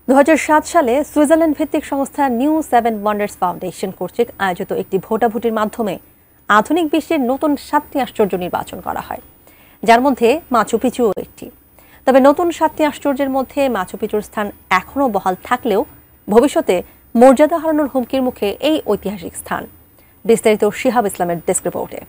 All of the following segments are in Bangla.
2007 সালে সুইজারল্যান্ড ভিত্তিক সংস্থা নিউ 7 ওয়ান্ডার্স ফাউন্ডেশন কর্তৃক আয়োজিত একটি ভোটাভুটির মাধ্যমে আধুনিক বিশ্বের নতুন 7টি আশ্চর্য নির্বাচন করা হয়, যার মধ্যে মাচু পিচুও একটি। তবে নতুন 7টি আশ্চর্যের মধ্যে মাচু পিচুর স্থান এখনও বহাল থাকলেও ভবিষ্যতে মর্যাদা হারানোর হুমকির মুখে এই ঐতিহাসিক স্থান। বিস্তারিত শিহাব ইসলামের ডেস্ক রিপোর্টে।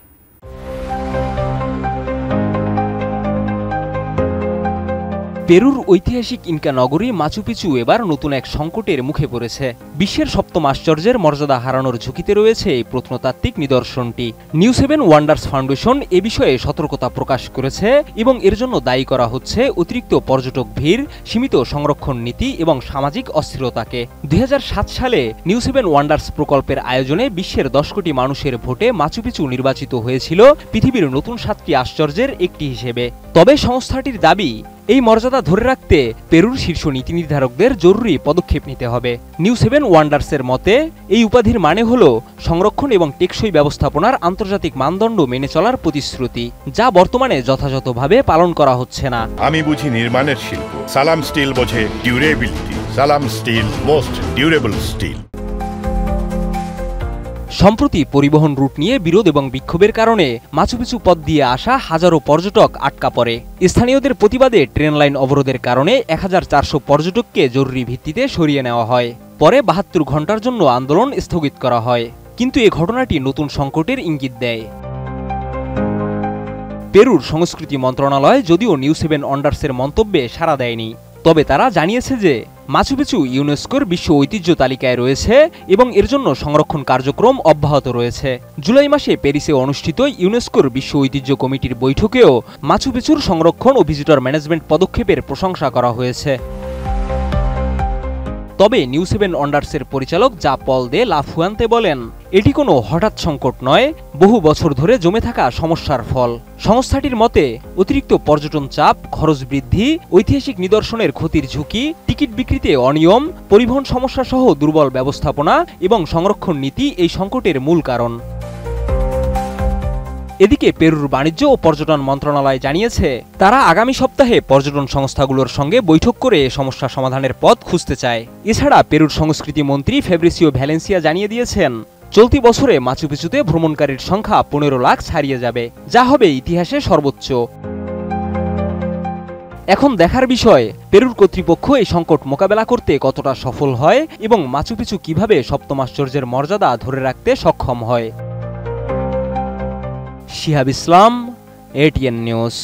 পেরুর ঐতিহাসিক ইনকা নগরী মাচু পিচু এবার নতুন এক সংকটের মুখে পড়েছে। বিশ্বের সপ্তম আশ্চর্যের মর্যাদা হারানোর ঝুঁকিতে রয়েছে এই প্রত্নতাত্ত্বিক নিদর্শনটি। নিউ 7 ওয়ান্ডার্স ফাউন্ডেশন এ বিষয়ে সতর্কতা প্রকাশ করেছে এবং এর জন্য দায়ী করা হচ্ছে অতিরিক্ত পর্যটক ভিড়, সীমিত সংরক্ষণ নীতি এবং সামাজিক অস্থিরতাকে। 2007 সালে নিউ 7 ওয়ান্ডার্স প্রকল্পের আয়োজনে বিশ্বের 10 কোটি মানুষের ভোটে মাচু পিচু নির্বাচিত হয়েছিল পৃথিবীর নতুন 7টি আশ্চর্যের একটি হিসেবে। তবে সংস্থাটির দাবি, এই মর্যাদা ধরে রাখতে পেরুর শীর্ষ নীতি নির্ধারকদের জরুরি পদক্ষেপ নিতে হবে। নিউ 7 ওয়ান্ডার্সের মতে এই উপাধির মানে হল সংরক্ষণ এবং টেকসই ব্যবস্থাপনার আন্তর্জাতিক মানদণ্ড মেনে চলার প্রতিশ্রুতি, যা বর্তমানে যথাযথভাবে পালন করা হচ্ছে না। আমি বুঝি নির্মাণের শিল্প, সালাম স্টিল বোঝে ডিউরেবিলিটি। সালাম স্টিল, মোস্ট ডিউরেবল স্টিল। সম্প্রতি পরিবহন রুট নিয়ে বিরোধ এবং বিক্ষোভের কারণে মাচু পিচু পথ দিয়ে আসা হাজারো পর্যটক আটকা পড়ে। স্থানীয়দের প্রতিবাদে ট্রেন লাইন অবরোধের কারণে 1400 পর্যটককে জরুরি ভিত্তিতে সরিয়ে নেওয়া হয়। পরে 72 ঘন্টার জন্য আন্দোলন স্থগিত করা হয়। কিন্তু এই ঘটনাটি নতুন সংকটের ইঙ্গিত দেয়। পেরুর সংস্কৃতি মন্ত্রণালয় যদিও নিউ 7 ওয়ান্ডার্সের মন্তব্যে সাড়া দেয়নি, তবে তারা জানিয়েছে যে মাচু পিচু ইউনেস্কোর বিশ্ব ঐতিহ্য তালিকায় রয়েছে এবং এর জন্য সংরক্ষণ কার্যক্রম অব্যাহত রয়েছে। জুলাই মাসে প্যারিসে অনুষ্ঠিত ইউনেস্কোর বিশ্ব ঐতিহ্য কমিটির বৈঠকেও মাচু পিচুর সংরক্ষণ ও ভিজিটর ম্যানেজমেন্ট পদক্ষেপের প্রশংসা করা হয়েছে। তবে নিউ 7 ওয়ান্ডার্সের পরিচালক জা পল দে লা ফুয়ান্তে বলেন, এটি কোনো হঠাৎ সংকট নয়, বহু বছর ধরে জমে থাকা সমস্যার ফল। সংস্থাটির মতে অতিরিক্ত পর্যটন চাপ, খরচ বৃদ্ধি, ঐতিহাসিক নিদর্শনের ক্ষতির ঝুঁকি, টিকিট বিক্রিতে অনিয়ম, পরিবহন সমস্যা সহ দুর্বল ব্যবস্থাপনা এবং সংরক্ষণ নীতি এই সংকটের মূল কারণ। এদিকে পেরুর বাণিজ্য ও পর্যটন মন্ত্রণালয় জানিয়েছে, তারা আগামী সপ্তাহে পর্যটন সংস্থাগুলোর সঙ্গে বৈঠক করে সমস্যা সমাধানের পথ খুঁজতে চায়। এছাড়া পেরুর সংস্কৃতি মন্ত্রী ফেব্রিসিও ভ্যালেন্সিয়া জানিয়ে দিয়েছেন, চলতি বছরে মাচু পিচুতে ভ্রমণকারীর সংখ্যা 15 লাখ ছাড়িয়ে যাবে, যা হবে ইতিহাসে সর্বোচ্চ। এখন দেখার বিষয়, পেরুর কর্তৃপক্ষ এই সংকট মোকাবেলা করতে কতটা সফল হয় এবং মাচু পিচু কিভাবে সপ্তম আশ্চর্যের মর্যাদা ধরে রাখতে সক্ষম হয়। শিহাব ইসলাম, ATN নিউজ।